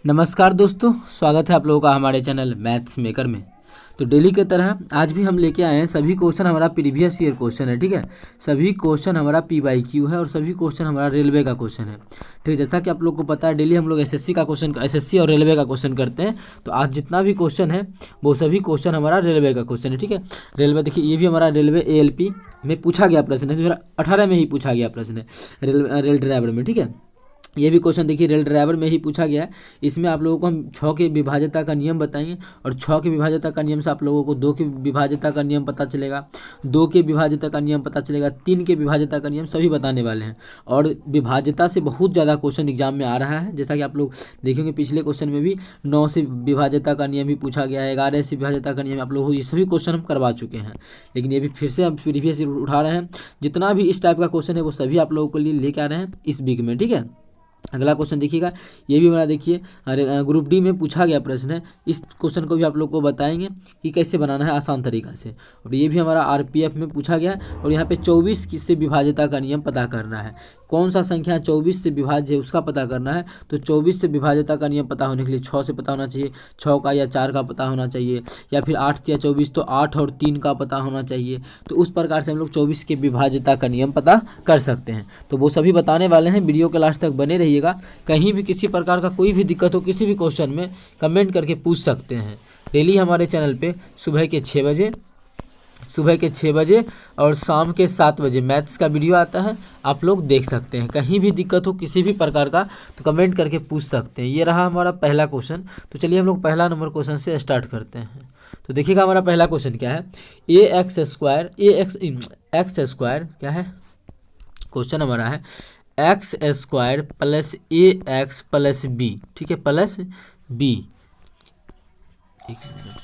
नमस्कार दोस्तों, स्वागत है आप लोगों का हमारे चैनल मैथ्स मेकर में। तो डेली की तरह आज भी हम लेके आए हैं सभी क्वेश्चन हमारा प्रीवियस ईयर क्वेश्चन है। ठीक है, सभी क्वेश्चन हमारा PYQ है और सभी क्वेश्चन हमारा रेलवे का क्वेश्चन है। ठीक है, जैसा कि आप लोग को पता है डेली हम लोग SSC का क्वेश्चन, SSC और रेलवे का क्वेश्चन करते हैं। तो आज जितना भी क्वेश्चन है वो सभी क्वेश्चन हमारा रेलवे का क्वेश्चन है। ठीक है, रेलवे देखिए, ये भी हमारा रेलवे ALP में पूछा गया प्रश्न है, 2018 में ही पूछा गया प्रश्न है रेल ड्राइवर में। ठीक है, ये भी क्वेश्चन देखिए रेल ड्राइवर में ही पूछा गया है। इसमें आप लोगों को हम 6 के विभाज्यता का नियम बताएंगे और 6 के विभाज्यता का नियम से आप लोगों को 2 के विभाज्यता का नियम पता चलेगा, 2 के विभाज्यता का नियम पता चलेगा, 3 के विभाज्यता का नियम सभी बताने वाले हैं। और विभाज्यता से बहुत ज़्यादा क्वेश्चन एग्जाम में आ रहा है, जैसा कि आप लोग देखेंगे पिछले क्वेश्चन में भी 9 से विभाज्यता का नियम भी पूछा गया है, 11 से विभाज्यता का नियम आप लोग ये सभी क्वेश्चन हम करवा चुके हैं। लेकिन ये भी फिर से हम प्रीवियस उठा रहे हैं। जितना भी इस टाइप का क्वेश्चन है वो सभी आप लोगों के लिए लेके आ रहे हैं इस वीक में। ठीक है, अगला क्वेश्चन देखिएगा, ये भी हमारा देखिए ग्रुप डी में पूछा गया प्रश्न है। इस क्वेश्चन को भी आप लोग को बताएंगे कि कैसे बनाना है आसान तरीका से। और ये भी हमारा RPF में पूछा गया और यहाँ पे 24 से विभाज्यता का नियम पता करना है। कौन सा संख्या 24 से विभाज्य है उसका पता करना है। तो 24 से विभाज्यता का नियम पता होने के लिए 6 से पता होना चाहिए, 6 का या 4 का पता होना चाहिए, या फिर 8 या 24 तो 8 और 3 का पता होना चाहिए। तो उस प्रकार से हम लोग 24 के विभाज्यता का नियम पता कर सकते हैं। तो वो सभी बताने वाले हैं, वीडियो के लास्ट तक बने रहिएगा। कहीं भी किसी प्रकार का कोई भी दिक्कत हो किसी भी क्वेश्चन में कमेंट करके पूछ सकते हैं। डेली हमारे चैनल पे सुबह के 6 बजे और शाम के 7 बजे मैथ्स का वीडियो आता है, आप लोग देख सकते हैं। कहीं भी दिक्कत हो किसी भी प्रकार का तो कमेंट करके पूछ सकते हैं। ये रहा हमारा पहला क्वेश्चन। तो चलिए हम लोग पहला नंबर क्वेश्चन से स्टार्ट करते हैं। तो देखिएगा हमारा पहला क्वेश्चन क्या है, एक्स स्क्वायर क्या है, क्वेश्चन हमारा है x square plus AX plus B। ठीक है,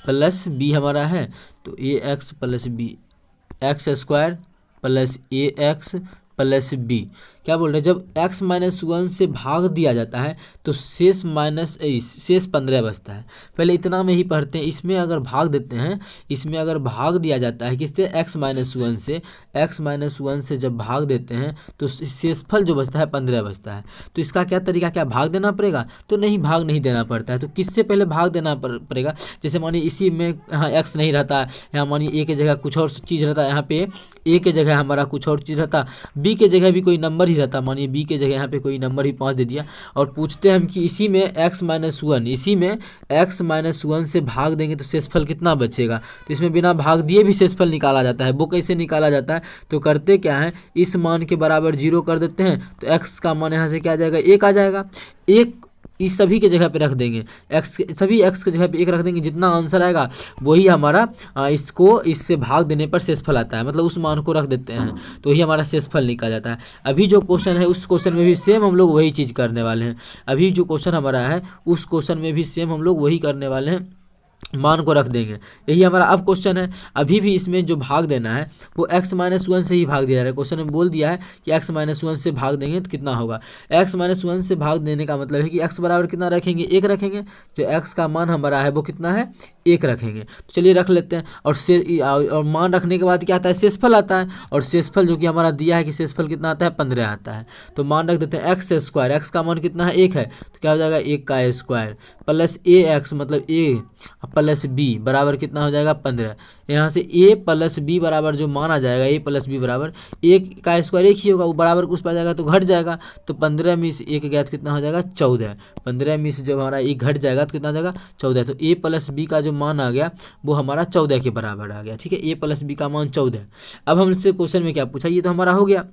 प्लस B हमारा है। तो AX plus B, x square plus AX plus B। क्या बोल रहे हैं, जब x माइनस 1 से भाग दिया जाता है तो शेष 15 बचता है। पहले इतना में ही पढ़ते हैं। इसमें अगर भाग देते हैं, इसमें अगर भाग दिया जाता है किससे, x माइनस 1 से जब भाग देते हैं तो शेषफल जो बचता है 15 बचता है। तो इसका क्या तरीका, क्या भाग देना पड़ेगा? तो नहीं, भाग नहीं देना पड़ता है। तो किससे पहले भाग देना पड़ेगा? जैसे मानिए इसी में यहाँ x नहीं रहता, यहाँ मानिए a की जगह कुछ और चीज़ रहता, यहाँ पे a की जगह हमारा कुछ और चीज़ रहता, b की जगह भी कोई नंबर ही रहता। मानिए b के जगह यहाँ पे कोई नंबर ही 5 दे दिया और पूछते हैं हम कि इसी में x माइनस 1 से भाग देंगे तो शेषफल कितना बचेगा। तो इसमें बिना भाग दिए भी शेषफल निकाला जाता है। वो कैसे निकाला जाता है, तो करते क्या है, इस मान के बराबर 0 कर देते हैं तो x का मान यहाँ से क्या आ जाएगा, 1 आ जाएगा। 1 इस सभी के जगह पे रख देंगे, सभी x के जगह पे 1 रख देंगे। जितना आंसर आएगा वही हमारा इसको इससे भाग देने पर शेषफल आता है, मतलब उस मान को रख देते हैं तो ही हमारा शेषफल निकल जाता है। अभी जो क्वेश्चन है उस क्वेश्चन में भी सेम हम लोग वही चीज़ करने वाले हैं। अभी जो क्वेश्चन हमारा है उस क्वेश्चन में भी सेम हम लोग वही करने वाले हैं, मान को रख देंगे। यही हमारा अब क्वेश्चन है। अभी भी इसमें जो भाग देना है वो x माइनस 1 से ही भाग दिया जा रहा है। क्वेश्चन में बोल दिया है कि x माइनस 1 से भाग देंगे तो कितना होगा। x माइनस 1 से भाग देने का मतलब है कि x बराबर कितना रखेंगे, 1 रखेंगे। जो x का मान हमारा है वो कितना है, 1 रखेंगे। तो चलिए रख लेते हैं। और मान रखने के बाद क्या आता है, शेषफल आता है। और शेषफल जो कि हमारा दिया है कि शेषफल कितना आता है, 15 आता है। तो मान रख देते हैं एक्स स्क्वायर, एक्स का मान कितना है, 1 है। तो क्या हो जाएगा, 1 का स्क्वायर प्लस AX मतलब a प्लस B बराबर कितना हो जाएगा, 15। यहाँ से a प्लस B बराबर जो मान आ जाएगा, a प्लस B बराबर 1 का स्क्वायर 1 ही होगा, वो बराबर कुछ पर जाएगा तो घट जाएगा। तो 15 में से 1 गया तो कितना हो जाएगा, 14। 15 में से जब हमारा 1 घट जाएगा तो कितना हो जाएगा, 14। तो a प्लस B का जो मान आ गया वो हमारा 14 के बराबर आ गया। ठीक है, a प्लस B का मान 14। अब हमसे क्वेश्चन में क्या पूछा, ये तो हमारा हो गया,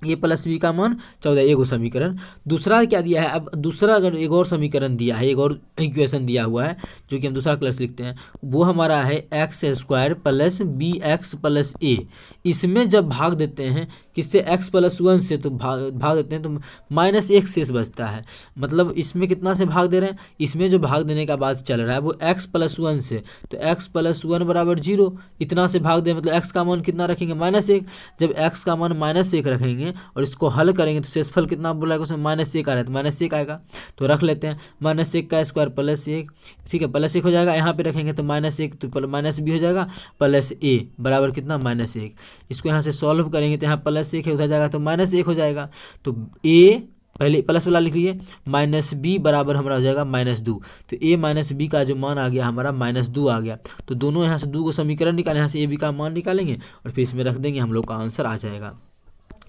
a प्लस B का मान 14, एगो समीकरण। दूसरा क्या दिया है, अब दूसरा अगर एक और समीकरण दिया है, एक और इक्वेशन दिया हुआ है जो कि हम दूसरा क्लास लिखते हैं, वो हमारा है x square plus BX plus A। इसमें जब भाग देते हैं किससे, x प्लस 1 से, तो भाग देते हैं तो -1 शेष बचता है। मतलब इसमें कितना से भाग दे रहे हैं, इसमें जो भाग देने का बात चल रहा है वो x प्लस 1 से। तो x प्लस 1 बराबर 0, इतना से भाग दे, मतलब x का मान कितना रखेंगे, -1। जब x का मान -1 रखेंगे और इसको हल करेंगे तो शेषफल कितना बोला, उसमें -1 आ रहा है तो -1 आएगा। तो रख लेते हैं, -1 का स्क्वायर प्लस 1, ठीक है, प्लस 1 हो जाएगा। यहाँ पे रखेंगे तो -1 तो माइनस B हो जाएगा प्लस A बराबर कितना, -1। इसको यहाँ से सॉल्व करेंगे तो यहाँ +1 है, उधर जाएगा तो -1 हो जाएगा। तो A पहले प्लस वाला लिख लीजिए, माइनस बी बराबर हमारा हो जाएगा -2। तो ए माइनस बी का जो मान आ गया हमारा -2 आ गया। तो दोनों यहाँ से 2 को समीकरण निकालें, यहाँ से ए बी का मान निकालेंगे और फिर इसमें रख देंगे, हम लोग का आंसर आ जाएगा।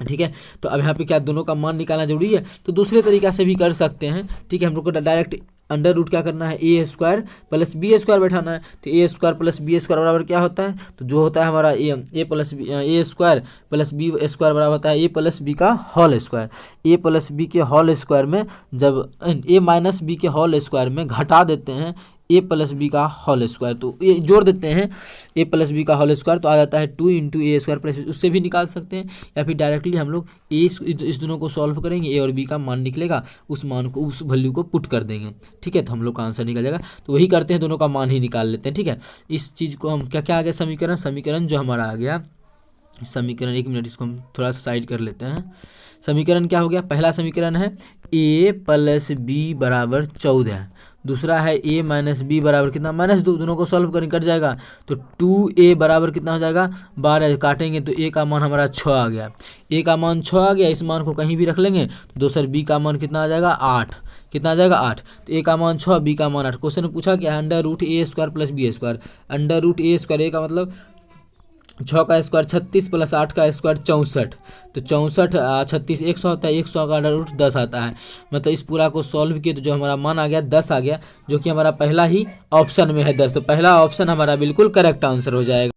ठीक है, तो अब यहाँ पे क्या दोनों का मान निकालना जरूरी है, तो दूसरे तरीका से भी कर सकते हैं। ठीक है, हम लोग को डायरेक्ट अंडर रूट क्या करना है, ए स्क्वायर प्लस बी स्क्वायर बैठाना है। तो ए स्क्वायर प्लस बी स्क्वायर बराबर क्या होता है, तो जो होता है हमारा ए प्लस बी, ए स्क्वायर प्लस बी स्क्वायर बराबर होता है ए प्लस बी का होल स्क्वायर। ए प्लस बी के होल स्क्वायर में जब ए माइनस बी के होल स्क्वायर में घटा देते हैं ए प्लस बी का होल स्क्वायर, तो ये जोड़ देते हैं ए प्लस बी का होल स्क्वायर, तो आ जाता है 2 इंटू ए स्क्वायर प्लस, उससे भी निकाल सकते हैं, या फिर डायरेक्टली हम लोग इस दोनों को सॉल्व करेंगे, ए और बी का मान निकलेगा, उस मान को उस वैल्यू को पुट कर देंगे। ठीक है, तो हम लोग का आंसर निकल जाएगा। तो वही करते हैं, दोनों का मान ही निकाल लेते हैं। ठीक है, इस चीज़ को हम क्या क्या आ गया समीकरण जो हमारा आ गया समीकरण, 1 मिनट इसको हम थोड़ा सा साइड कर लेते हैं। समीकरण क्या हो गया, पहला समीकरण है a प्लस बी बराबर 14, दूसरा है a माइनस बी बराबर कितना -2, दोनों को सॉल्व करें कट जाएगा, तो 2a बराबर कितना हो जाएगा 12, काटेंगे तो a का मान हमारा 6 आ गया, a का मान 6 आ गया, इस मान को कहीं भी रख लेंगे तो दोसर b का मान कितना आ जाएगा 8, कितना आ जाएगा 8, तो a का मान 6 b का मान 8। क्वेश्चन में पूछा क्या है, under root A square plus B square, under root A square, A का मतलब 6 का स्क्वायर 36 प्लस 8 का स्क्वायर 64, तो 64 36 100 होता है, 100 का अंडर रूट 10 आता है। मतलब इस पूरा को सॉल्व किए तो जो हमारा मान आ गया 10 आ गया, जो कि हमारा पहला ही ऑप्शन में है 10, तो पहला ऑप्शन हमारा बिल्कुल करेक्ट आंसर हो जाएगा।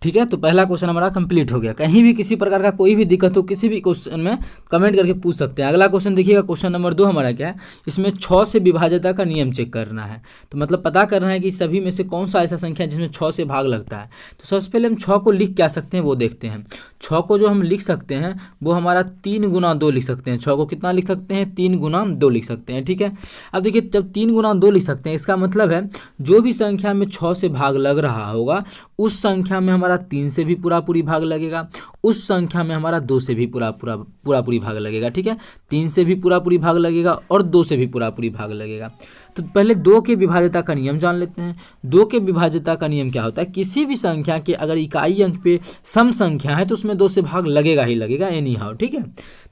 ठीक है, तो पहला क्वेश्चन हमारा कंप्लीट हो गया। कहीं भी किसी प्रकार का कोई भी दिक्कत हो किसी भी क्वेश्चन में कमेंट करके पूछ सकते हैं। अगला क्वेश्चन देखिएगा, क्वेश्चन नंबर 2 हमारा क्या है, इसमें 6 से विभाज्यता का नियम चेक करना है। तो मतलब पता करना है कि सभी में से कौन सा ऐसा संख्या है जिसमें 6 से भाग लगता है। तो सबसे पहले हम 6 को लिख क्या सकते हैं वो देखते हैं। 6 को जो हम लिख सकते हैं वो हमारा 3 गुना 2 लिख सकते हैं। 6 को कितना लिख सकते हैं, 3 गुना 2 लिख सकते हैं। ठीक है, अब देखिए जब 3 गुना 2 लिख सकते हैं, इसका मतलब है जो भी संख्या में 6 से भाग लग रहा होगा उस संख्या में हमारा 3 से भी पूरी भाग लगेगा, उस संख्या में हमारा 2 से भी पूरी भाग लगेगा। ठीक है, 3 से भी पूरी भाग लगेगा और 2 से भी पूरी भाग लगेगा। तो पहले 2 के विभाज्यता का नियम जान लेते हैं। 2 के विभाज्यता का नियम क्या होता है, किसी भी संख्या के अगर इकाई अंक पे सम संख्या है तो उसमें 2 से भाग लगेगा ही लगेगा एनी हाउ। ठीक है,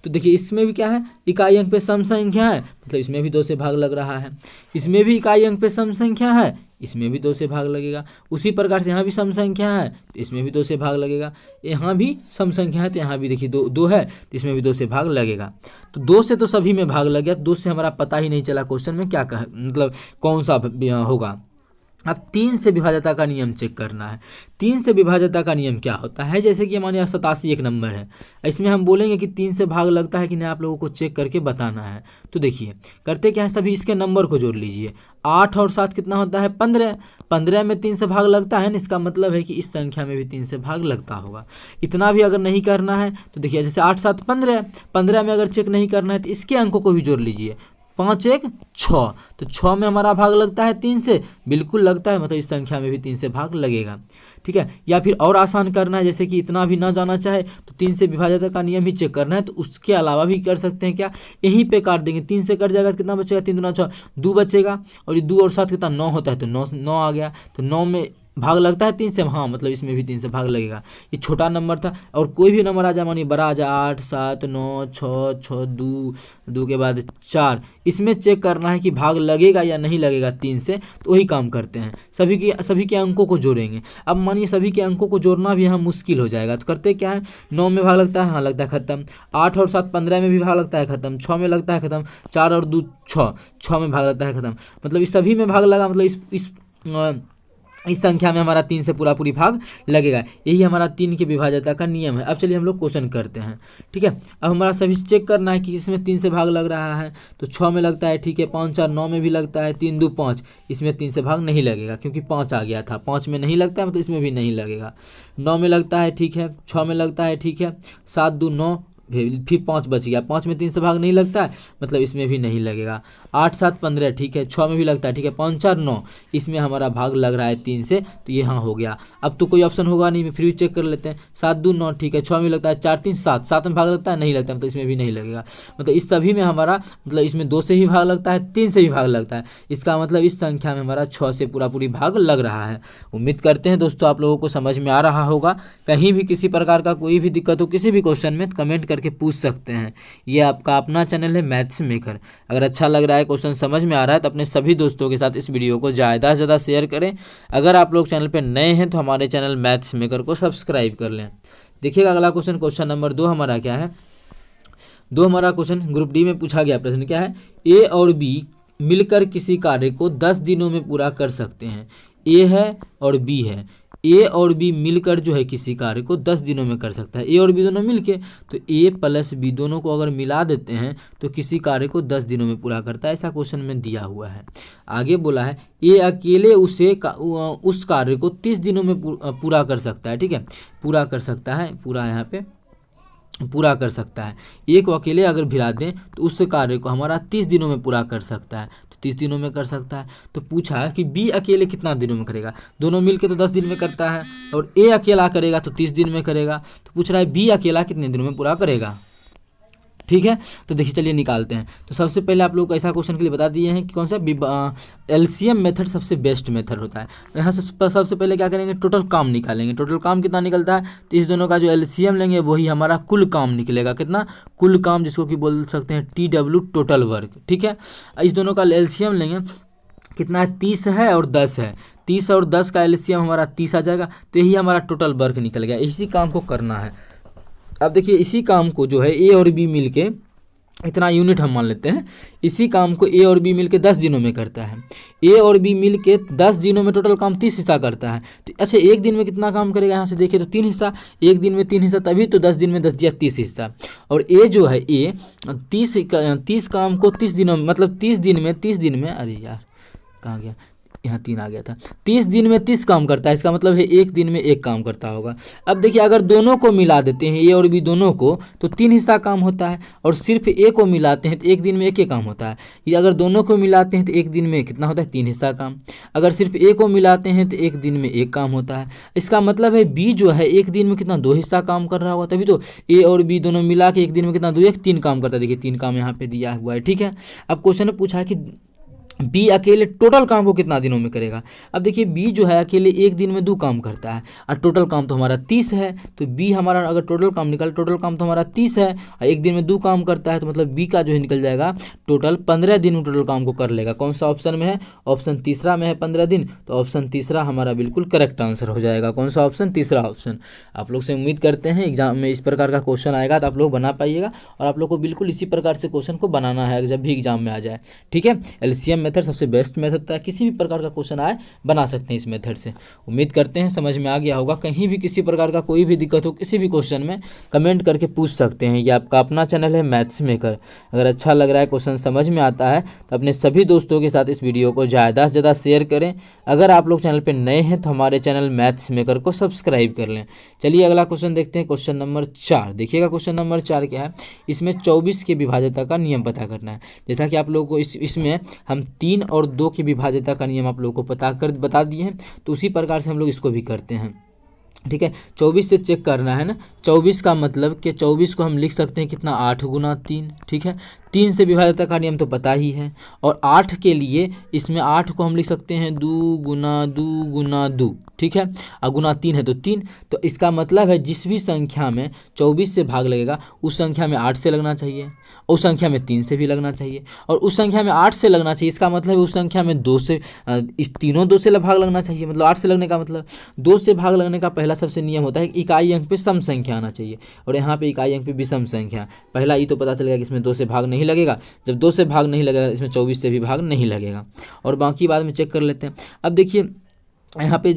तो देखिए इसमें भी क्या है, इकाई अंक पे सम संख्या है, मतलब इसमें भी 2 से भाग लग रहा है। इसमें भी इकाई अंक पे सम संख्या है, इसमें भी 2 से भाग लगेगा। उसी प्रकार से यहाँ भी सम संख्या है तो इसमें भी 2 से भाग लगेगा। यहाँ भी सम संख्या है तो यहाँ भी देखिए 2 है तो इसमें भी 2 से भाग लगेगा। तो 2 से तो सभी में भाग लग गया, 2 से हमारा पता ही नहीं चला क्वेश्चन में क्या मतलब कौन सा होगा। अब 3 से विभाज्यता का नियम चेक करना है। 3 से विभाज्यता का नियम क्या होता है, जैसे कि हमारे यहाँ 87 एक नंबर है, इसमें हम बोलेंगे कि 3 से भाग लगता है कि नहीं, आप लोगों को चेक करके बताना है। तो देखिए करते क्या है, सभी इसके नंबर को जोड़ लीजिए। 8 और 7 कितना होता है 15, 15 में 3 से भाग लगता है ना, इसका मतलब है कि इस संख्या में भी 3 से भाग लगता होगा। इतना भी अगर नहीं करना है तो देखिए जैसे 8 7 15, 15 में अगर चेक नहीं करना है तो इसके अंकों को भी जोड़ लीजिए। 5 1 6, तो 6 में हमारा भाग लगता है 3 से, बिल्कुल लगता है, मतलब इस संख्या में भी 3 से भाग लगेगा। ठीक है, या फिर और आसान करना है, जैसे कि इतना भी ना जाना चाहे तो 3 से विभाज्यता का नियम ही चेक करना है, तो उसके अलावा भी कर सकते हैं। क्या यहीं पे काट देंगे, 3 से कट जाएगा तो कितना बचेगा, 3 दूना 6, 2 बचेगा, और ये 2 और 7 कितना 9 होता है, तो 9 आ गया, तो 9 में भाग लगता है 3 से, हाँ मतलब इसमें भी 3 से भाग लगेगा। ये छोटा नंबर था, और कोई भी नंबर आ जाए मानिए बड़ा आ जाए 8 7 9 6 6 2 के बाद 4, इसमें चेक करना है कि भाग लगेगा या नहीं लगेगा 3 से, तो वही काम करते हैं। सभी के अंकों को जोड़ेंगे। अब मानिए सभी के अंकों को जोड़ना भी यहाँ मुश्किल हो जाएगा, तो करते क्या है, 9 में भाग लगता है, हाँ लगता है खत्म, 8 और 7 15 में भी भाग लगता है खत्म, 6 में लगता है खत्म, 4 और 2 6 में भाग लगता है खत्म, मतलब इस सभी में भाग लगा, मतलब इस संख्या में हमारा 3 से पूरी भाग लगेगा। यही हमारा 3 के विभाज्यता का नियम है। अब चलिए हम लोग क्वेश्चन करते हैं। ठीक है, अब हमारा सभी चेक करना है कि इसमें 3 से भाग लग रहा है, तो 6 में लगता है, ठीक है, 5 4 9 में भी लगता है, 3 2 5, इसमें 3 से भाग नहीं लगेगा क्योंकि 5 आ गया था, 5 में नहीं लगता है मतलब इसमें भी नहीं लगेगा। 9 में लगता है, ठीक है, 6 में लगता है, ठीक है, 7 2 9, फिर 5 बच गया, 5 में 3 से भाग नहीं लगता है मतलब इसमें भी नहीं लगेगा। 8 7 15, ठीक है, 6 में भी लगता है, ठीक है, 5 4 9, इसमें हमारा भाग लग रहा है 3 से, तो ये हाँ हो गया। अब तो कोई ऑप्शन होगा नहीं, फिर भी चेक कर लेते हैं। 7 2 9, ठीक है, 6 में लगता है, 4 3 7, 7 में भाग लगता है, नहीं लगता, मतलब इसमें भी नहीं लगेगा। मतलब इस सभी में हमारा मतलब इसमें 2 से भी भाग लगता है, 3 से भी भाग लगता है, इसका मतलब इस संख्या में हमारा 6 से पूरी भाग लग रहा है। उम्मीद करते हैं दोस्तों आप लोगों को समझ में आ रहा होगा। कहीं भी किसी प्रकार का कोई भी दिक्कत हो किसी भी क्वेश्चन में कमेंट करके करके पूछ सकते हैं। ये आपका अपना चैनल है मैथ्स मेकर। अगर अच्छा लग रहा है, क्वेश्चन समझ में आ रहा है, तो अपने सभी दोस्तों के साथ इस वीडियो को ज़्यादा से ज़्यादा शेयर करें। अगर आप लोग चैनल पर नए हैं तो हमारे चैनल मैथ्स मेकर को सब्सक्राइब कर लें। देखिएगा अगला क्वेश्चन, क्वेश्चन नंबर 2 हमारा क्या है। 2 हमारा क्वेश्चन ग्रुप डी में पूछा गया प्रश्न क्या है, ए और बी मिलकर किसी कार्य को 10 दिनों में पूरा कर सकते हैं। ए है और बी है, ए और बी मिलकर जो है किसी कार्य को 10 दिनों में कर सकता है। ए और बी दोनों मिलके, तो ए प्लस बी दोनों को अगर मिला देते हैं तो किसी कार्य को 10 दिनों में पूरा करता है। ऐसा क्वेश्चन में दिया हुआ है। आगे बोला है ए अकेले उस कार्य को 30 दिनों में पूरा कर सकता है। ठीक है, पूरा कर सकता है, पूरा यहाँ पे पूरा कर सकता है। ए को अकेले अगर भिड़ा दें तो उस कार्य को हमारा 30 दिनों में पूरा कर सकता है। तो 30 दिनों में कर सकता है। तो पूछा है कि बी अकेले कितना दिनों में करेगा। दोनों मिलके तो 10 दिन में करता है और ए अकेला करेगा तो 30 दिन में करेगा। तो पूछ रहा है बी अकेला कितने दिनों में पूरा करेगा। ठीक है, तो देखिए चलिए निकालते हैं। तो सबसे पहले आप लोग को ऐसा क्वेश्चन के लिए बता दिए हैं कि कौन सा एलसीएम मेथड सबसे बेस्ट मेथड होता है। यहाँ से सबसे पहले क्या करेंगे, टोटल काम निकालेंगे। टोटल काम कितना निकलता है, तो इस दोनों का जो एलसीएम लेंगे वही हमारा कुल काम निकलेगा। कितना, कुल काम, जिसको कि बोल सकते हैं TW टोटल वर्क। ठीक है, इस दोनों का एलसीएम लेंगे, कितना है, 30 है और 10 है। 30 और 10 का एलसीएम हमारा 30 आ जाएगा। तो यही हमारा टोटल वर्क निकल गया। इसी काम को करना है। अब देखिए इसी काम को जो है ए और बी मिलके, इतना यूनिट हम मान लेते हैं, इसी काम को ए और बी मिलके 10 दिनों में करता है। ए और बी मिलके 10 दिनों में टोटल काम 30 हिस्सा करता है। तो अच्छा, एक दिन में कितना काम करेगा, यहाँ से देखिए तो 3 हिस्सा। एक दिन में 3 हिस्सा, तभी तो 10 दिन में 10 दिया 30 हिस्सा। और ए जो है, ए 30 काम को 30 दिनों में, मतलब 30 दिन में, अरे यार कहाँ गया, यहाँ 3 आ गया था। 30 दिन में 30 काम करता है। इसका मतलब है एक दिन में एक काम करता होगा। अब देखिए अगर दोनों को मिला देते हैं, ए और बी दोनों को, तो 3 हिस्सा काम होता है। और सिर्फ ए को मिलाते हैं तो एक दिन में एक ही काम होता है। ये अगर दोनों को मिलाते हैं तो एक दिन में कितना होता है, 3 हिस्सा काम। अगर सिर्फ ए को मिलाते हैं तो एक दिन में एक काम होता है। इसका मतलब है बी जो है एक दिन में कितना, 2 हिस्सा काम कर रहा होगा। तभी तो ए और बी दोनों मिला के एक दिन में कितना, 2 1 3 काम करता है। देखिए 3 काम यहाँ पे दिया हुआ है। ठीक है, अब क्वेश्चन में पूछा है कि बी अकेले टोटल काम को कितना दिनों में करेगा। अब देखिए बी जो है अकेले एक दिन में 2 काम करता है और टोटल काम तो हमारा 30 है। तो बी हमारा अगर टोटल काम निकाले, टोटल काम तो हमारा 30 है और एक दिन में 2 काम करता है, तो मतलब बी का जो है निकल जाएगा टोटल 15 दिन में टोटल काम को कर लेगा। कौन सा ऑप्शन में है, ऑप्शन तीसरा में है 15 दिन। तो ऑप्शन तीसरा हमारा बिल्कुल करेक्ट आंसर हो जाएगा। कौन सा ऑप्शन, तीसरा ऑप्शन। आप लोग से उम्मीद करते हैं एग्जाम में इस प्रकार का क्वेश्चन आएगा तो आप लोग बना पाइएगा। और आप लोग को बिल्कुल इसी प्रकार से क्वेश्चन को बनाना है जब भी एग्जाम में आ जाए। ठीक है, एलसीएम मेथड सबसे बेस्ट मेथड होता है। किसी भी प्रकार का क्वेश्चन आए बना सकते हैं इस मेथड से। उम्मीद करते हैं समझ में आ गया होगा। कहीं भी किसी प्रकार का कोई भी दिक्कत हो किसी भी क्वेश्चन में कमेंट करके पूछ सकते हैं। ये आपका अपना चैनल है मैथ्स मेकर। अगर अच्छा लग रहा है, क्वेश्चन समझ में आता है, तो अपने सभी दोस्तों के साथ इस वीडियो को ज़्यादा से ज़्यादा शेयर करें। अगर आप लोग चैनल पर नए हैं तो हमारे चैनल मैथ्स मेकर को सब्सक्राइब कर लें। चलिए अगला क्वेश्चन देखते हैं, क्वेश्चन नंबर 4। देखिएगा क्वेश्चन नंबर 4 क्या है, इसमें 24 के विभाज्यता का नियम पता करना है। जैसा कि आप लोगों को इसमें हम 3 और 2 की विभाज्यता का नियम आप लोगों को बता दिए हैं, तो उसी प्रकार से हम लोग इसको भी करते हैं। ठीक है, 24 से चेक करना है ना। 24 का मतलब कि 24 को हम लिख सकते हैं कितना, 8 गुना 3। ठीक है, 3 से विभाज्यता का नियम तो पता ही है। और 8 के लिए इसमें 8 को हम लिख सकते हैं 2 गुना 2 गुना 2। ठीक है, और गुना 3 है तो 3। तो इसका मतलब है जिस भी संख्या में 24 से भाग लगेगा उस संख्या में 8 से लगना चाहिए, उस संख्या में 3 से भी लगना चाहिए, और उस संख्या में 8 से लगना चाहिए। इसका मतलब है उस संख्या में 2 से, इस तीनों 2 से भाग लगना चाहिए। मतलब 8 से लगने का मतलब 2 से भाग लगने का पहला सबसे नियम होता है कि इकाई अंक पे सम संख्या आना चाहिए। और यहाँ पे इकाई अंक पे विषम संख्या। पहला ये तो पता चलेगा कि इसमें 2 से भाग नहीं लगेगा। जब 2 से भाग नहीं लगेगा इसमें 24 से भी भाग नहीं लगेगा। और बाकी बाद में चेक कर लेते हैं। अब देखिए यहाँ पे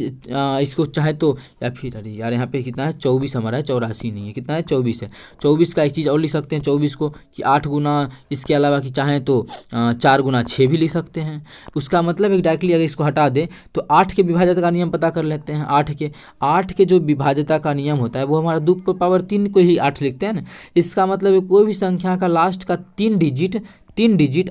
इसको चाहे तो, या फिर अरे यार यहाँ पे कितना है, 24 हमारा है, 84 नहीं है, कितना है, 24 है। 24 का एक चीज़ और लिख सकते हैं 24 को कि 8 गुना, इसके अलावा कि चाहें तो 4 गुना 6 भी लिख सकते हैं। उसका मतलब है डायरेक्टली अगर इसको हटा दें तो 8 के विभाज्यता का नियम पता कर लेते हैं। 8 के जो विभाज्यता का नियम होता है वो हमारा 2 की पावर 3 को ही 8 लिखते हैं ना। इसका मतलब है कोई भी संख्या का लास्ट का 3 डिजिट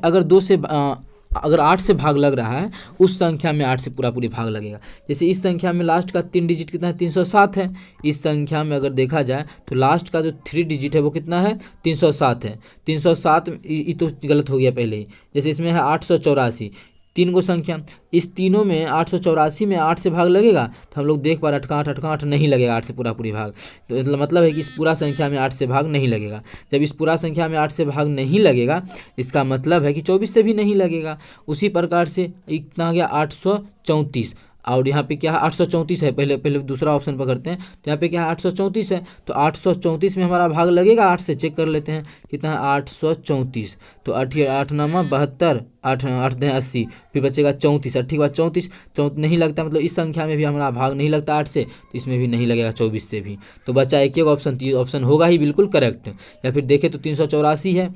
अगर 8 से भाग लग रहा है उस संख्या में 8 से पूरी भाग लगेगा। जैसे इस संख्या में लास्ट का 3 डिजिट कितना है, 307 है। इस संख्या में अगर देखा जाए तो लास्ट का जो 3 डिजिट है वो कितना है, 307 है। 307 ये तो गलत हो गया पहले ही। जैसे इसमें है 884, तीन को संख्या, इस तीनों में 884 में 8 से भाग लगेगा तो हम लोग देख पा रहे 8 का 8 नहीं लगेगा 8 से पूरी भाग। तो मतलब है कि इस पूरा संख्या में 8 से भाग नहीं लगेगा। जब इस पूरा संख्या में 8 से भाग नहीं लगेगा इसका मतलब है कि 24 से भी नहीं लगेगा। उसी प्रकार से इतना आ गया 834, और यहाँ पे क्या है 834 है। पहले दूसरा ऑप्शन पकड़ते हैं तो यहाँ पे क्या है 834 है। तो 834 में हमारा भाग लगेगा 8 से, चेक कर लेते हैं कितना है 834। तो 8 9 72, 8 8 80, फिर बचेगा 34। ठीक है 34 नहीं लगता, मतलब इस संख्या में भी हमारा भाग नहीं लगता 8 से, तो इसमें भी नहीं लगेगा 24 से भी। तो बचा एक ऑप्शन, तो ये ऑप्शन होगा ही बिल्कुल करेक्ट। या फिर देखें तो 384 है,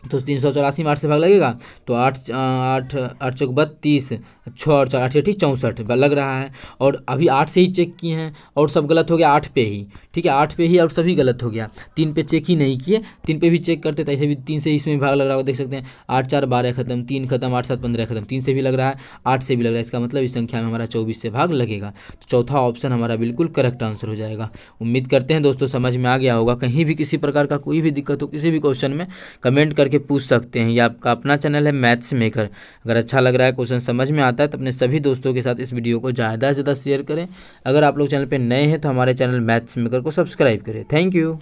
तो 384 में 8 से भाग लगेगा तो 8 8 8 चौक 32, 6 और 4 8 64 लग रहा है। और अभी 8 से ही चेक किए हैं और सब गलत हो गया 8 पे ही। ठीक है 8 पे ही और सभी गलत हो गया, 3 पे चेक ही नहीं किए। 3 पे भी चेक करते तो ऐसे भी 3 से इसमें भाग लग रहा होगा, देख सकते हैं 8 4 12 खत्म, 3 खत्म, 8 7 15 खत्म, 3 से भी लग रहा है 8 से भी लग रहा है। इसका मतलब इस संख्या में हमारा 24 से भाग लगेगा। तो चौथा ऑप्शन हमारा बिल्कुल करेक्ट आंसर हो जाएगा। उम्मीद करते हैं दोस्तों समझ में आ गया होगा। कहीं भी किसी प्रकार का कोई भी दिक्कत हो किसी भी क्वेश्चन में कमेंट करके पूछ सकते हैं। ये आपका अपना चैनल है मैथ्स मेकर। अगर अच्छा लग रहा है, क्वेश्चन समझ में आता है तो अपने सभी दोस्तों के साथ इस वीडियो को ज़्यादा से ज़्यादा शेयर करें। अगर आप लोग चैनल पे नए हैं तो हमारे चैनल मैथ्स मेकर को सब्सक्राइब करें। Thank you.